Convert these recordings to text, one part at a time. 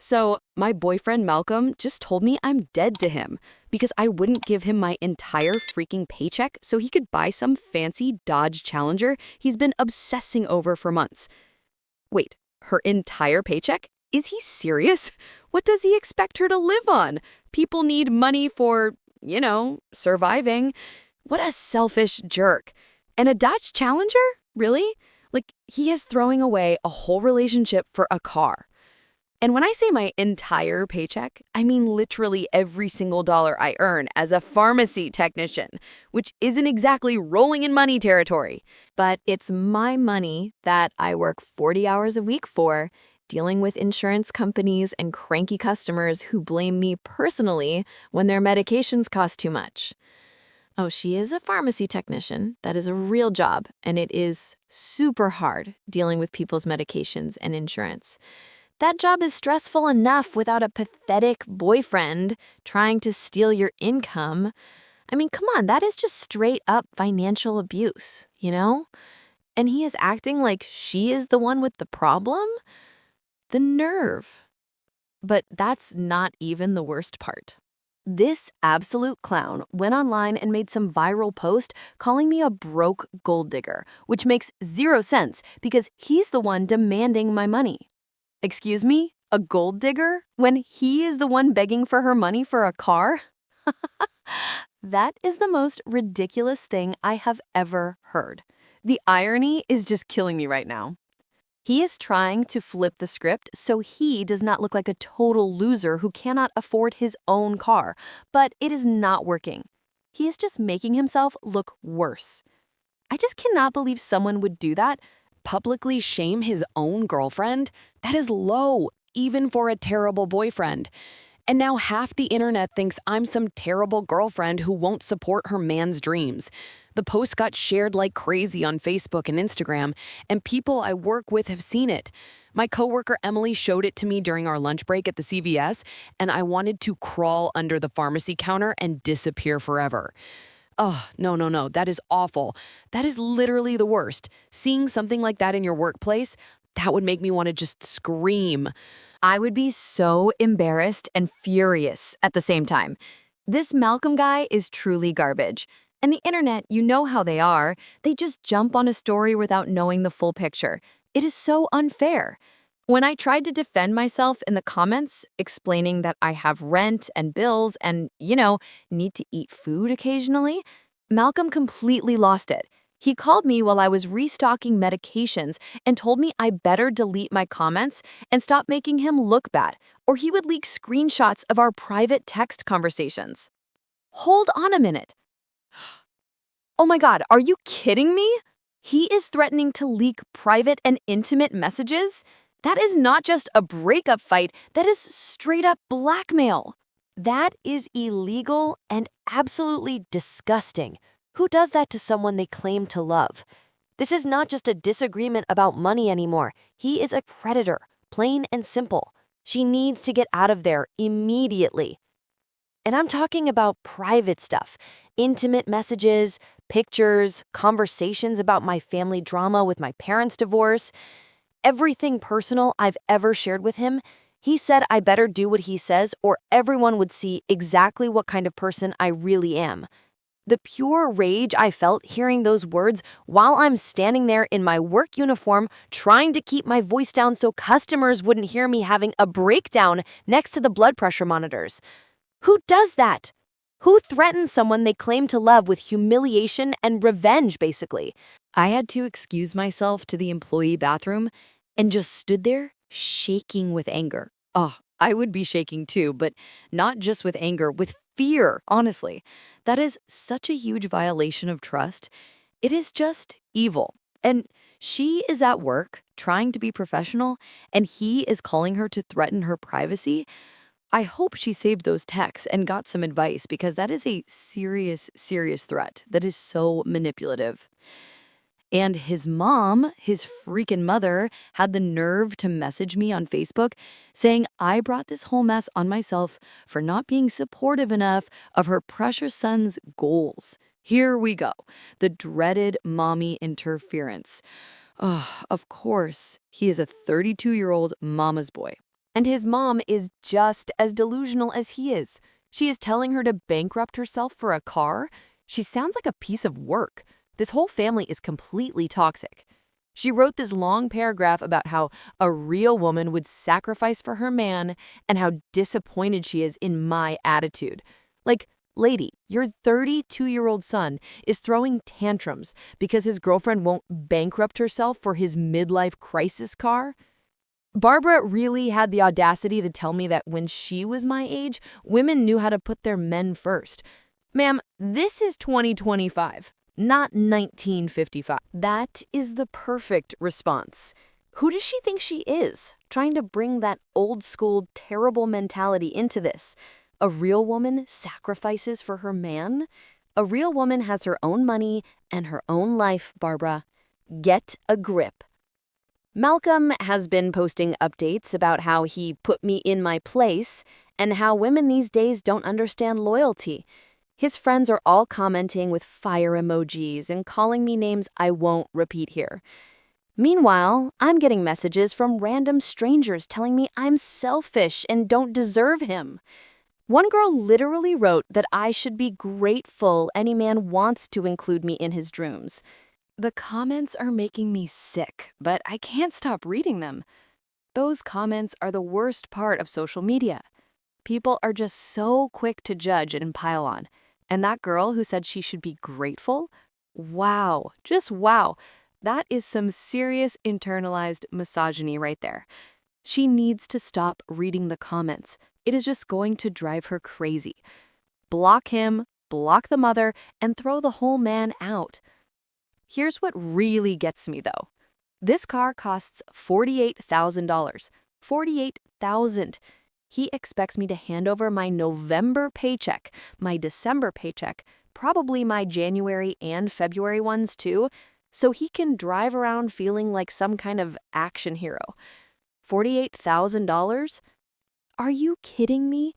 So, my boyfriend Malcolm just told me I'm dead to him because I wouldn't give him my entire freaking paycheck so he could buy some fancy Dodge Challenger he's been obsessing over for months. Wait, her entire paycheck? Is he serious? What does he expect her to live on? People need money for, surviving. What a selfish jerk. And a Dodge Challenger? Really? Like, he is throwing away a whole relationship for a car. And when I say my entire paycheck, I mean literally every single dollar I earn as a pharmacy technician, which isn't exactly rolling in money territory. But it's my money that I work 40 hours a week for, dealing with insurance companies and cranky customers who blame me personally when their medications cost too much. Oh, she is a pharmacy technician. That is a real job, and it is super hard dealing with people's medications and insurance. That job is stressful enough without a pathetic boyfriend trying to steal your income. I mean, come on, that is just straight up financial abuse, you know? And he is acting like she is the one with the problem? The nerve. But that's not even the worst part. This absolute clown went online and made some viral post calling me a broke gold digger, which makes zero sense because he's the one demanding my money. Excuse me? A gold digger? When he is the one begging for her money for a car? That is the most ridiculous thing I have ever heard. The irony is just killing me right now. He is trying to flip the script so he does not look like a total loser who cannot afford his own car, but it is not working. He is just making himself look worse. I just cannot believe someone would do that. Publicly shame his own girlfriend? That is low, even for a terrible boyfriend. And now half the internet thinks I'm some terrible girlfriend who won't support her man's dreams. The post got shared like crazy on Facebook and Instagram, and people I work with have seen it. My coworker Emily showed it to me during our lunch break at the CVS, and I wanted to crawl under the pharmacy counter and disappear forever. Oh, no, no, no, that is awful. That is literally the worst. Seeing something like that in your workplace, that would make me want to just scream. I would be so embarrassed and furious at the same time. This Malcolm guy is truly garbage. And the internet, you know how they are. They just jump on a story without knowing the full picture. It is so unfair. When I tried to defend myself in the comments, explaining that I have rent and bills and, need to eat food occasionally, Malcolm completely lost it. He called me while I was restocking medications and told me I better delete my comments and stop making him look bad, or he would leak screenshots of our private text conversations. Hold on a minute. Oh my God, are you kidding me? He is threatening to leak private and intimate messages? That is not just a breakup fight, that is straight up blackmail. That is illegal and absolutely disgusting. Who does that to someone they claim to love? This is not just a disagreement about money anymore. He is a predator, plain and simple. She needs to get out of there immediately. And I'm talking about private stuff, intimate messages, pictures, conversations about my family drama with my parents' divorce. Everything personal I've ever shared with him, he said I better do what he says or everyone would see exactly what kind of person I really am. The pure rage I felt hearing those words while I'm standing there in my work uniform trying to keep my voice down so customers wouldn't hear me having a breakdown next to the blood pressure monitors. Who does that? Who threatens someone they claim to love with humiliation and revenge, basically? I had to excuse myself to the employee bathroom and just stood there shaking with anger. Oh, I would be shaking too, but not just with anger, with fear, honestly. That is such a huge violation of trust. It is just evil. And she is at work trying to be professional, and he is calling her to threaten her privacy. I hope she saved those texts and got some advice because that is a serious, serious threat that is so manipulative. And his mom, his freaking mother, had the nerve to message me on Facebook saying I brought this whole mess on myself for not being supportive enough of her precious son's goals. Here we go. The dreaded mommy interference. Oh, of course, he is a 32-year-old mama's boy. And his mom is just as delusional as he is. She is telling her to bankrupt herself for a car. She sounds like a piece of work. This whole family is completely toxic. She wrote this long paragraph about how a real woman would sacrifice for her man and how disappointed she is in my attitude. Like, lady, your 32-year-old son is throwing tantrums because his girlfriend won't bankrupt herself for his midlife crisis car? Barbara really had the audacity to tell me that when she was my age, women knew how to put their men first. Ma'am, this is 2025. Not 1955. That is the perfect response. Who does she think she is, trying to bring that old-school, terrible mentality into this? A real woman sacrifices for her man? A real woman has her own money and her own life, Barbara. Get a grip. Malcolm has been posting updates about how he put me in my place and how women these days don't understand loyalty. His friends are all commenting with fire emojis and calling me names I won't repeat here. Meanwhile, I'm getting messages from random strangers telling me I'm selfish and don't deserve him. One girl literally wrote that I should be grateful any man wants to include me in his dreams. The comments are making me sick, but I can't stop reading them. Those comments are the worst part of social media. People are just so quick to judge and pile on. And that girl who said she should be grateful? Wow, just wow. That is some serious internalized misogyny right there. She needs to stop reading the comments. It is just going to drive her crazy. Block him, block the mother, and throw the whole man out. Here's what really gets me, though. This car costs $48,000. $48,000. He expects me to hand over my November paycheck, my December paycheck, probably my January and February ones too, so he can drive around feeling like some kind of action hero. $48,000? Are you kidding me?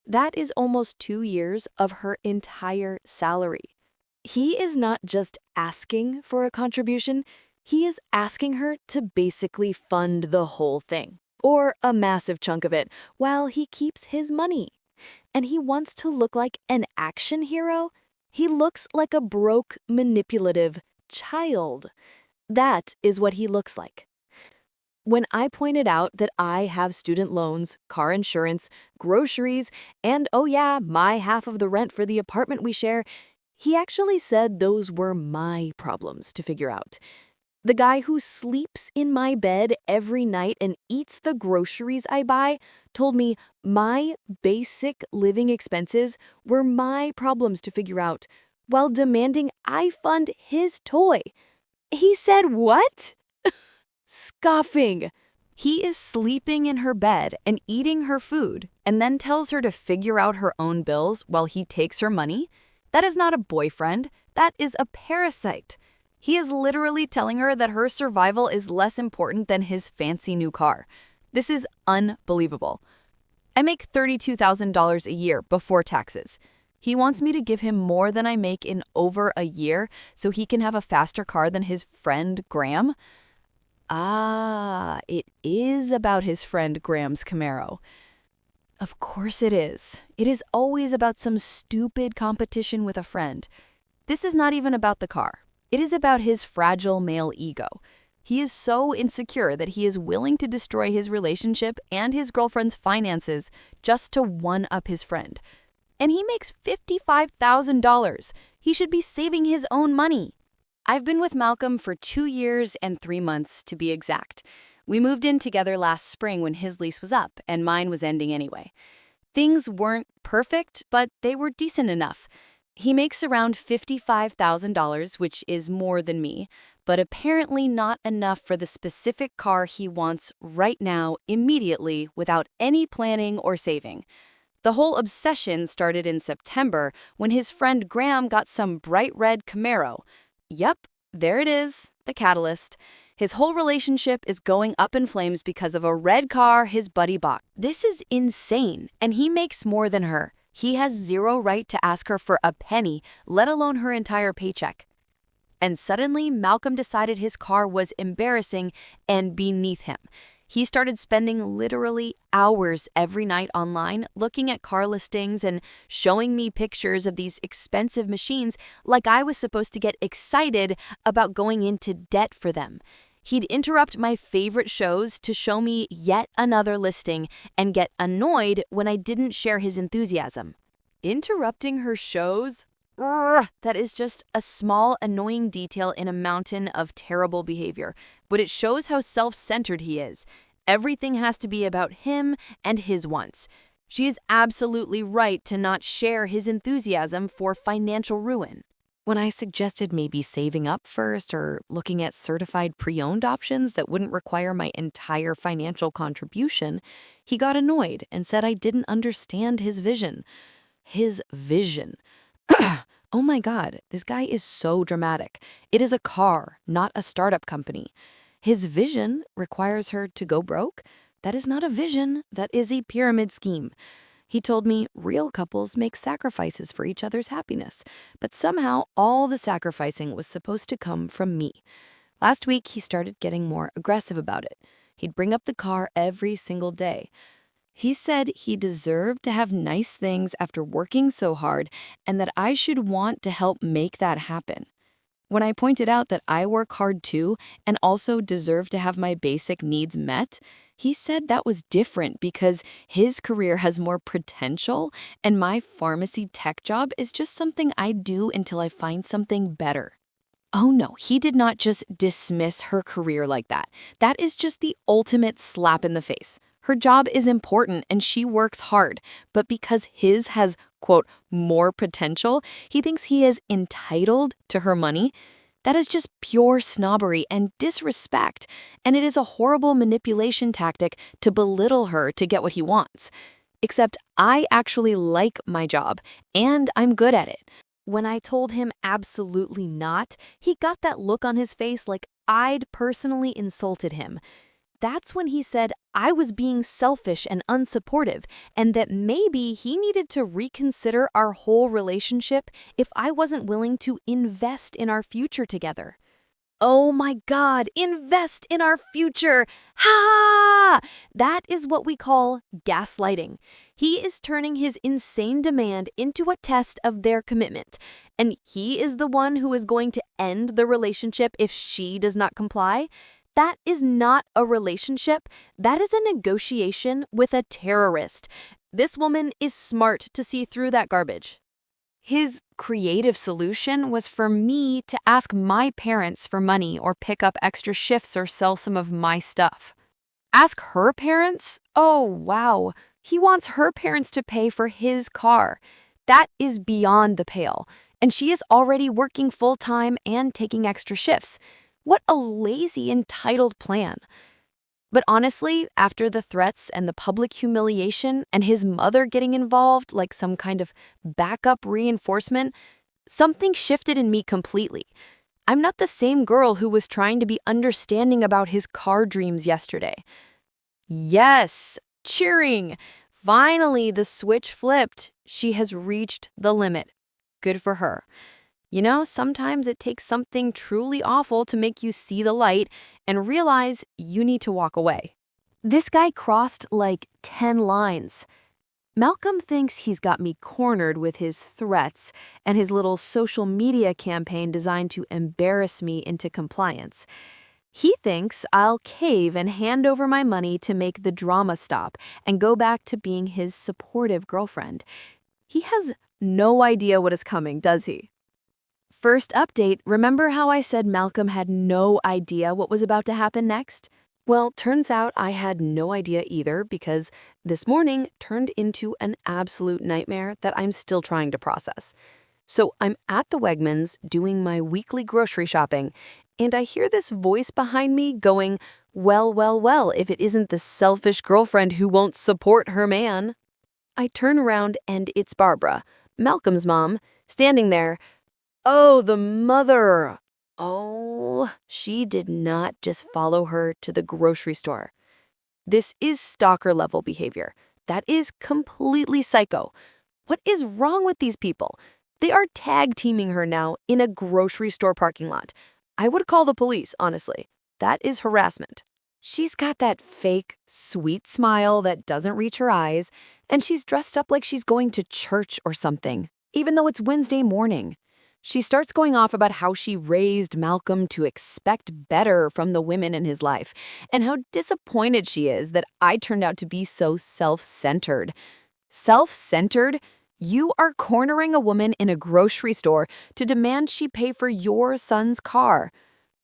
That is almost 2 years of her entire salary. He is not just asking for a contribution, he is asking her to basically fund the whole thing, or a massive chunk of it, while he keeps his money. And he wants to look like an action hero? He looks like a broke, manipulative child. That is what he looks like. When I pointed out that I have student loans, car insurance, groceries, and oh yeah, my half of the rent for the apartment we share, he actually said those were my problems to figure out. The guy who sleeps in my bed every night and eats the groceries I buy told me my basic living expenses were my problems to figure out, while demanding I fund his toy. He said what? Scoffing. He is sleeping in her bed and eating her food and then tells her to figure out her own bills while he takes her money? That is not a boyfriend. That is a parasite. He is literally telling her that her survival is less important than his fancy new car. This is unbelievable. I make $32,000 a year before taxes. He wants me to give him more than I make in over a year so he can have a faster car than his friend Graham? Ah, it is about his friend Graham's Camaro. Of course it is. It is always about some stupid competition with a friend. This is not even about the car. It is about his fragile male ego. He is so insecure that he is willing to destroy his relationship and his girlfriend's finances just to one-up his friend. And he makes $55,000. He should be saving his own money. I've been with Malcolm for 2 years and 3 months, to be exact. We moved in together last spring when his lease was up and mine was ending anyway. Things weren't perfect, but they were decent enough. He makes around $55,000, which is more than me, but apparently not enough for the specific car he wants right now, immediately, without any planning or saving. The whole obsession started in September when his friend Graham got some bright red Camaro. Yep, there it is, the catalyst. His whole relationship is going up in flames because of a red car his buddy bought. This is insane, and he makes more than her. He has zero right to ask her for a penny, let alone her entire paycheck. And suddenly, Malcolm decided his car was embarrassing and beneath him. He started spending literally hours every night online looking at car listings and showing me pictures of these expensive machines like I was supposed to get excited about going into debt for them. He'd interrupt my favorite shows to show me yet another listing and get annoyed when I didn't share his enthusiasm. Interrupting her shows? That is just a small, annoying detail in a mountain of terrible behavior, but it shows how self-centered he is. Everything has to be about him and his wants. She is absolutely right to not share his enthusiasm for financial ruin. When I suggested maybe saving up first or looking at certified pre-owned options that wouldn't require my entire financial contribution, he got annoyed and said I didn't understand his vision. His vision. Oh my God, this guy is so dramatic. It is a car, not a startup company. His vision requires her to go broke? That is not a vision, that is a pyramid scheme. He told me real couples make sacrifices for each other's happiness, but somehow all the sacrificing was supposed to come from me. Last week, he started getting more aggressive about it. He'd bring up the car every single day. He said he deserved to have nice things after working so hard and that I should want to help make that happen. When I pointed out that I work hard too and also deserve to have my basic needs met, he said that was different because his career has more potential and my pharmacy tech job is just something I do until I find something better. Oh no, he did not just dismiss her career like that. That is just the ultimate slap in the face. Her job is important and she works hard, but because his has, quote, more potential, he thinks he is entitled to her money. That is just pure snobbery and disrespect, and it is a horrible manipulation tactic to belittle her to get what he wants. Except I actually like my job, and I'm good at it. When I told him absolutely not, he got that look on his face like I'd personally insulted him. That's when he said I was being selfish and unsupportive, and that maybe he needed to reconsider our whole relationship if I wasn't willing to invest in our future together. Oh my God, invest in our future! Ha! That is what we call gaslighting. He is turning his insane demand into a test of their commitment, and he is the one who is going to end the relationship if she does not comply. That is not a relationship. That is a negotiation with a terrorist. This woman is smart to see through that garbage. His creative solution was for me to ask my parents for money or pick up extra shifts or sell some of my stuff. Ask her parents? Oh, wow. He wants her parents to pay for his car. That is beyond the pale. And she is already working full-time and taking extra shifts. What a lazy, entitled plan. But honestly, after the threats and the public humiliation and his mother getting involved like some kind of backup reinforcement, something shifted in me completely. I'm not the same girl who was trying to be understanding about his car dreams yesterday. Yes, cheering. Finally, the switch flipped. She has reached the limit. Good for her. You know, sometimes it takes something truly awful to make you see the light and realize you need to walk away. This guy crossed like 10 lines. Malcolm thinks he's got me cornered with his threats and his little social media campaign designed to embarrass me into compliance. He thinks I'll cave and hand over my money to make the drama stop and go back to being his supportive girlfriend. He has no idea what is coming, does he? First update, remember how I said Malcolm had no idea what was about to happen next? Well, turns out I had no idea either because this morning turned into an absolute nightmare that I'm still trying to process. So I'm at the Wegmans doing my weekly grocery shopping, and I hear this voice behind me going, well, if it isn't the selfish girlfriend who won't support her man. I turn around and it's Barbara, Malcolm's mom, standing there. Oh, the mother. Oh, she did not just follow her to the grocery store. This is stalker-level behavior. That is completely psycho. What is wrong with these people? They are tag-teaming her now in a grocery store parking lot. I would call the police, honestly. That is harassment. She's got that fake, sweet smile that doesn't reach her eyes, and she's dressed up like she's going to church or something, even though it's Wednesday morning. She starts going off about how she raised Malcolm to expect better from the women in his life, and how disappointed she is that I turned out to be so self-centered. Self-centered? You are cornering a woman in a grocery store to demand she pay for your son's car.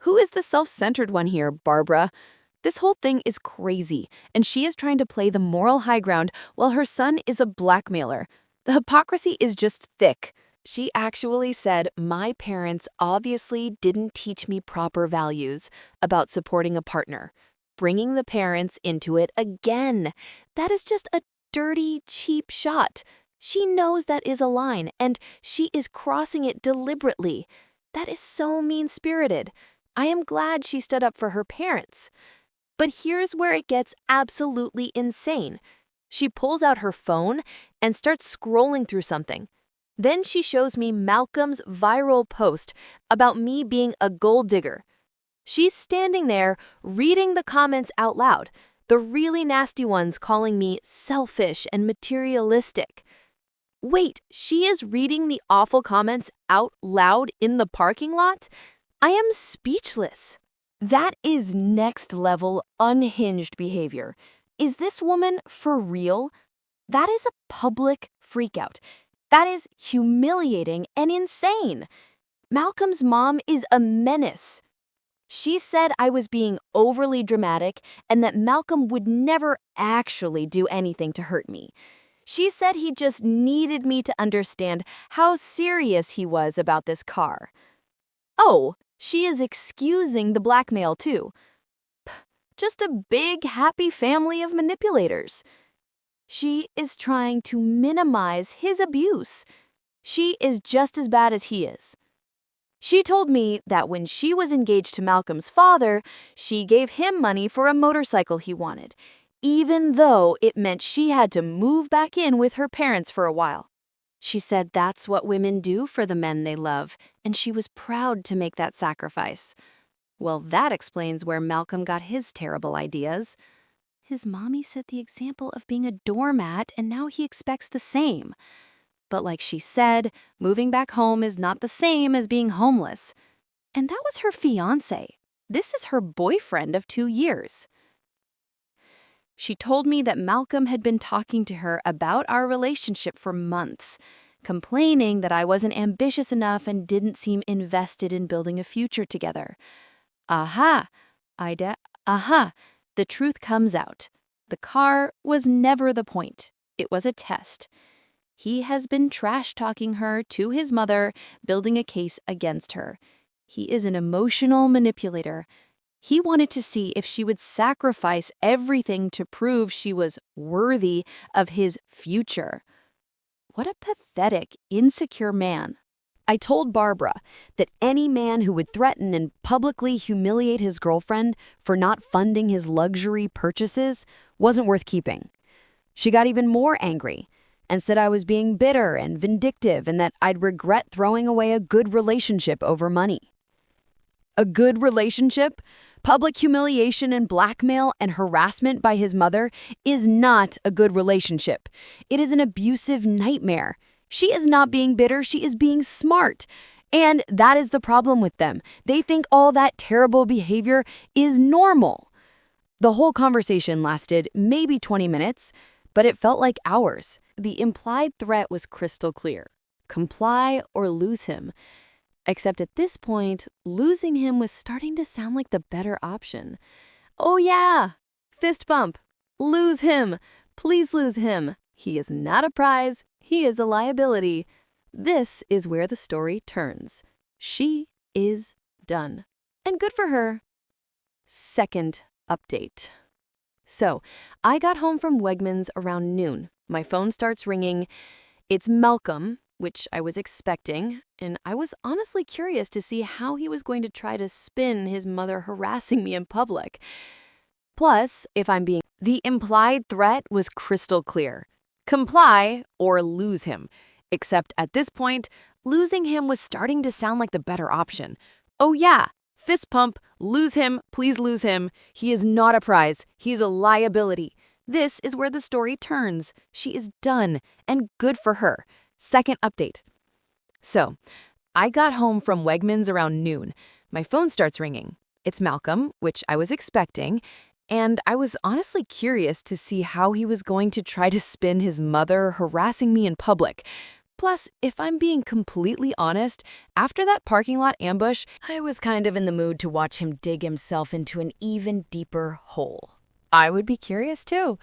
Who is the self-centered one here, Barbara? This whole thing is crazy, and she is trying to play the moral high ground while her son is a blackmailer. The hypocrisy is just thick. She actually said, "My parents obviously didn't teach me proper values about supporting a partner." Bringing the parents into it again. That is just a dirty, cheap shot. She knows that is a line, and she is crossing it deliberately. That is so mean-spirited. I am glad she stood up for her parents. But here's where it gets absolutely insane. She pulls out her phone and starts scrolling through something. Then she shows me Malcolm's viral post about me being a gold digger. She's standing there reading the comments out loud, the really nasty ones calling me selfish and materialistic. Wait, she is reading the awful comments out loud in the parking lot? I am speechless. That is next level unhinged behavior. Is this woman for real? That is a public freakout. That is humiliating and insane. Malcolm's mom is a menace. She said I was being overly dramatic and that Malcolm would never actually do anything to hurt me. She said he just needed me to understand how serious he was about this car. Oh, she is excusing the blackmail too. Just a big, happy family of manipulators. She is trying to minimize his abuse. She is just as bad as he is. She told me that when she was engaged to Malcolm's father, she gave him money for a motorcycle he wanted, even though it meant she had to move back in with her parents for a while. She said that's what women do for the men they love, and she was proud to make that sacrifice. Well, that explains where Malcolm got his terrible ideas. His mommy set the example of being a doormat, and now he expects the same. But like she said, moving back home is not the same as being homeless. And that was her fiancé. This is her boyfriend of 2 years. She told me that Malcolm had been talking to her about our relationship for months, complaining that I wasn't ambitious enough and didn't seem invested in building a future together. Aha, Ida, aha, the truth comes out. The car was never the point. It was a test. He has been trash-talking her to his mother, building a case against her. He is an emotional manipulator. He wanted to see if she would sacrifice everything to prove she was worthy of his future. What a pathetic, insecure man. I told Barbara that any man who would threaten and publicly humiliate his girlfriend for not funding his luxury purchases wasn't worth keeping. She got even more angry and said I was being bitter and vindictive and that I'd regret throwing away a good relationship over money. A good relationship? Public humiliation and blackmail and harassment by his mother is not a good relationship. It is an abusive nightmare. She is not being bitter, she is being smart. And that is the problem with them. They think all that terrible behavior is normal. The whole conversation lasted maybe 20 minutes, but it felt like hours. The implied threat was crystal clear. Comply or lose him. Except at this point, losing him was starting to sound like the better option. Oh yeah, fist bump. Lose him. Please lose him. He is not a prize. He is a liability. This is where the story turns. She is done. And good for her. Second update. So, I got home from Wegmans around noon. My phone starts ringing. It's Malcolm, which I was expecting, and I was honestly curious to see how he was going to try to spin his mother harassing me in public. Plus, if I'm being... The implied threat was crystal clear. Comply or lose him. Except at this point, losing him was starting to sound like the better option. Oh yeah, Fist pump, lose him, please lose him. He is not a prize, he's a liability. This is where the story turns. She is done, and good for her. Second update. So, I got home from Wegmans around noon. My phone starts ringing. It's Malcolm, which I was expecting, and I was honestly curious to see how he was going to try to spin his mother harassing me in public. Plus, if I'm being completely honest, after that parking lot ambush, I was kind of in the mood to watch him dig himself into an even deeper hole. I would be curious too.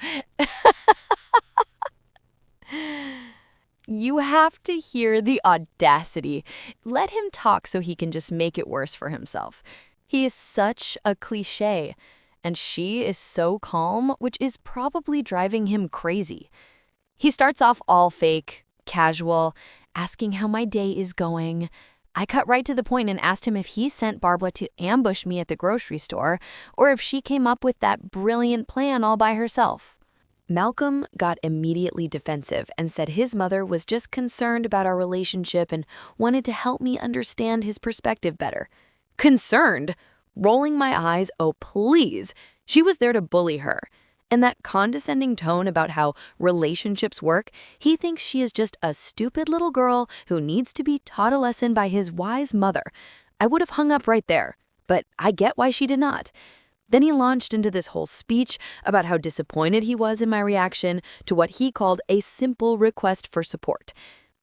You have to hear the audacity. Let him talk so he can just make it worse for himself. He is such a cliché, and she is so calm, which is probably driving him crazy. He starts off all fake, casual, asking how my day is going. I cut right to the point and asked him if he sent Barbara to ambush me at the grocery store or if she came up with that brilliant plan all by herself. Malcolm got immediately defensive and said his mother was just concerned about our relationship and wanted to help me understand his perspective better. Concerned? Rolling my eyes, oh please. She was there to bully her. And that condescending tone about how relationships work, he thinks she is just a stupid little girl who needs to be taught a lesson by his wise mother. I would have hung up right there, but I get why she did not. Then he launched into this whole speech about how disappointed he was in my reaction to what he called a simple request for support.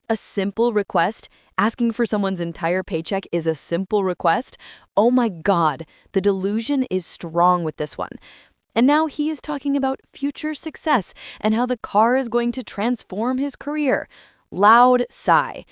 A simple request? Asking for someone's entire paycheck is a simple request? Oh my God, the delusion is strong with this one. And now he is talking about future success and how the car is going to transform his career. Loud sigh.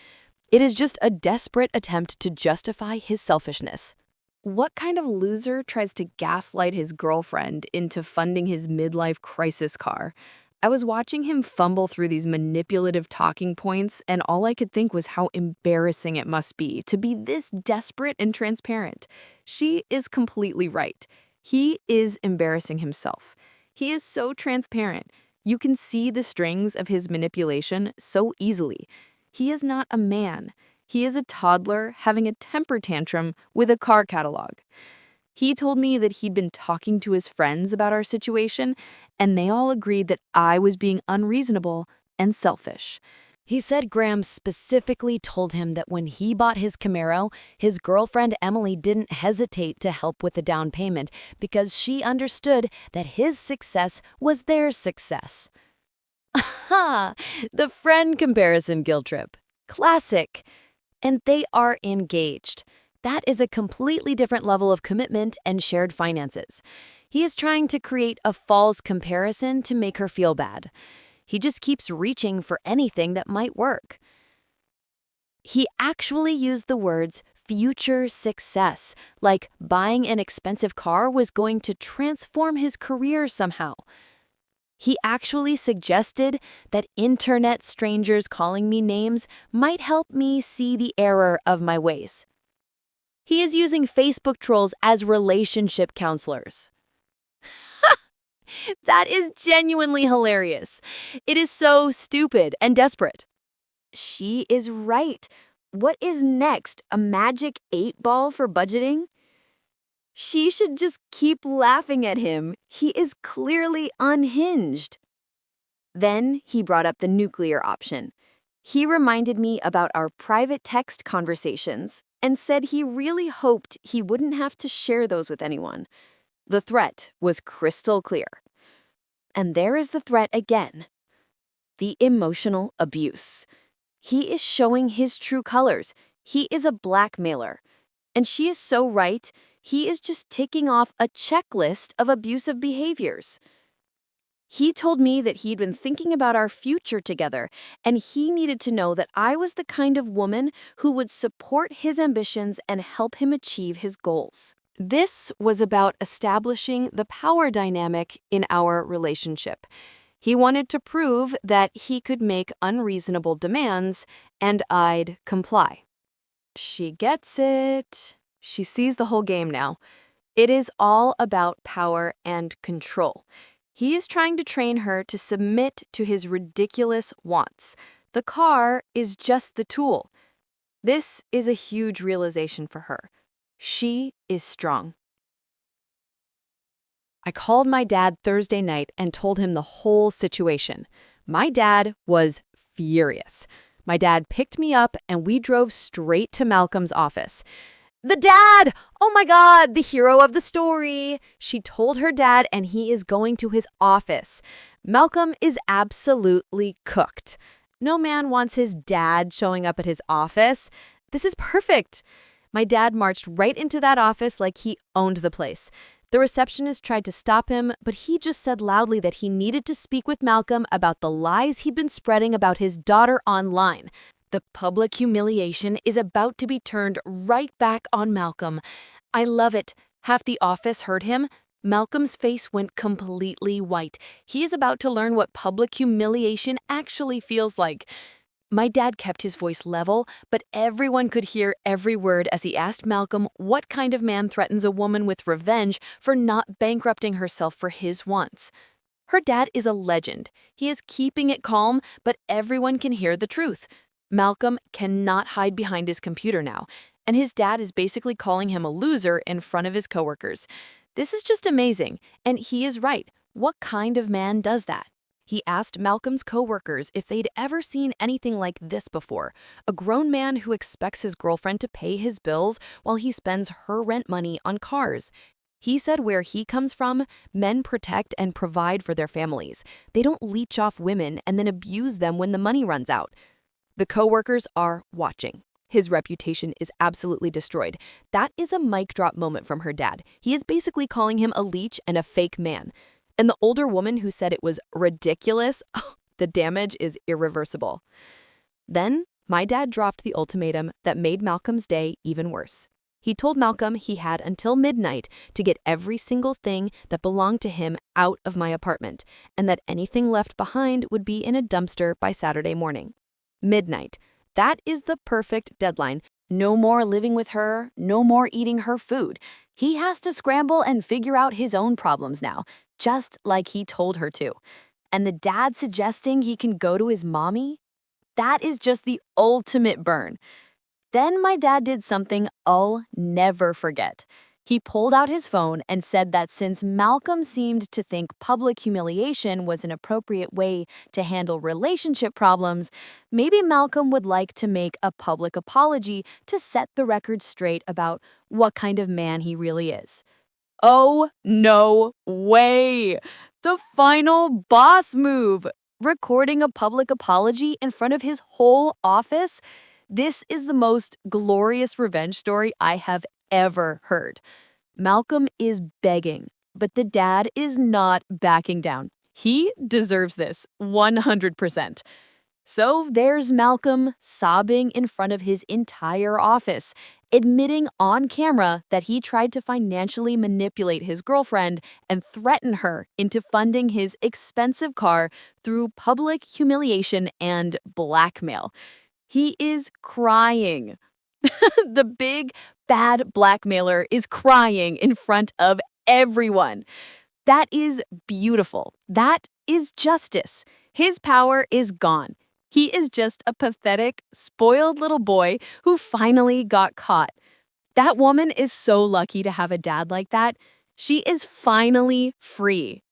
It is just a desperate attempt to justify his selfishness. What kind of loser tries to gaslight his girlfriend into funding his midlife crisis car? I was watching him fumble through these manipulative talking points, and all I could think was how embarrassing it must be to be this desperate and transparent. She is completely right. He is embarrassing himself. He is so transparent. You can see the strings of his manipulation so easily. He is not a man. He is a toddler having a temper tantrum with a car catalog. He told me that he'd been talking to his friends about our situation, and they all agreed that I was being unreasonable and selfish. He said Graham specifically told him that when he bought his Camaro, his girlfriend Emily didn't hesitate to help with the down payment because she understood that his success was their success. Ha! The friend comparison guilt trip. Classic. And they are engaged. That is a completely different level of commitment and shared finances. He is trying to create a false comparison to make her feel bad. He just keeps reaching for anything that might work. He actually used the words future success, like buying an expensive car was going to transform his career somehow. He actually suggested that internet strangers calling me names might help me see the error of my ways. He is using Facebook trolls as relationship counselors. That is genuinely hilarious. It is so stupid and desperate. She is right. What is next? A magic 8-ball for budgeting? She should just keep laughing at him. He is clearly unhinged. Then he brought up the nuclear option. He reminded me about our private text conversations and said he really hoped he wouldn't have to share those with anyone. The threat was crystal clear. And there is the threat again. The emotional abuse. He is showing his true colors. He is a blackmailer. And she is so right. He is just ticking off a checklist of abusive behaviors. He told me that he'd been thinking about our future together, and he needed to know that I was the kind of woman who would support his ambitions and help him achieve his goals. This was about establishing the power dynamic in our relationship. He wanted to prove that he could make unreasonable demands, and I'd comply. She gets it. She sees the whole game now. It is all about power and control. He is trying to train her to submit to his ridiculous wants. The car is just the tool. This is a huge realization for her. She is strong. I called my dad Thursday night and told him the whole situation. My dad was furious. My dad picked me up and we drove straight to Malcolm's office. The dad! Oh my God, the hero of the story! She told her dad and he is going to his office. Malcolm is absolutely cooked. No man wants his dad showing up at his office. This is perfect. My dad marched right into that office like he owned the place. The receptionist tried to stop him, but he just said loudly that he needed to speak with Malcolm about the lies he'd been spreading about his daughter online. The public humiliation is about to be turned right back on Malcolm. I love it. Half the office heard him. Malcolm's face went completely white. He is about to learn what public humiliation actually feels like. My dad kept his voice level, but everyone could hear every word as he asked Malcolm what kind of man threatens a woman with revenge for not bankrupting herself for his wants. Her dad is a legend. He is keeping it calm, but everyone can hear the truth. Malcolm cannot hide behind his computer now, and his dad is basically calling him a loser in front of his coworkers. This is just amazing, and he is right. What kind of man does that? He asked Malcolm's coworkers if they'd ever seen anything like this before, a grown man who expects his girlfriend to pay his bills while he spends her rent money on cars. He said where he comes from, men protect and provide for their families. They don't leech off women and then abuse them when the money runs out. The coworkers are watching. His reputation is absolutely destroyed. That is a mic drop moment from her dad. He is basically calling him a leech and a fake man. And the older woman who said it was ridiculous, the damage is irreversible. Then, my dad dropped the ultimatum that made Malcolm's day even worse. He told Malcolm he had until midnight to get every single thing that belonged to him out of my apartment, and that anything left behind would be in a dumpster by Saturday morning. Midnight. That is the perfect deadline. No more living with her, no more eating her food. He has to scramble and figure out his own problems now, just like he told her to. And the dad suggesting he can go to his mommy? That is just the ultimate burn. Then my dad did something I'll never forget. He pulled out his phone and said that since Malcolm seemed to think public humiliation was an appropriate way to handle relationship problems, maybe Malcolm would like to make a public apology to set the record straight about what kind of man he really is. Oh, no way! The final boss move! Recording a public apology in front of his whole office? This is the most glorious revenge story I have ever heard. Malcolm is begging, but the dad is not backing down. He deserves this 100%. So there's Malcolm sobbing in front of his entire office, admitting on camera that he tried to financially manipulate his girlfriend and threaten her into funding his expensive car through public humiliation and blackmail. He is crying. The big, bad blackmailer is crying in front of everyone. That is beautiful. That is justice. His power is gone. He is just a pathetic, spoiled little boy who finally got caught. That woman is so lucky to have a dad like that. She is finally free.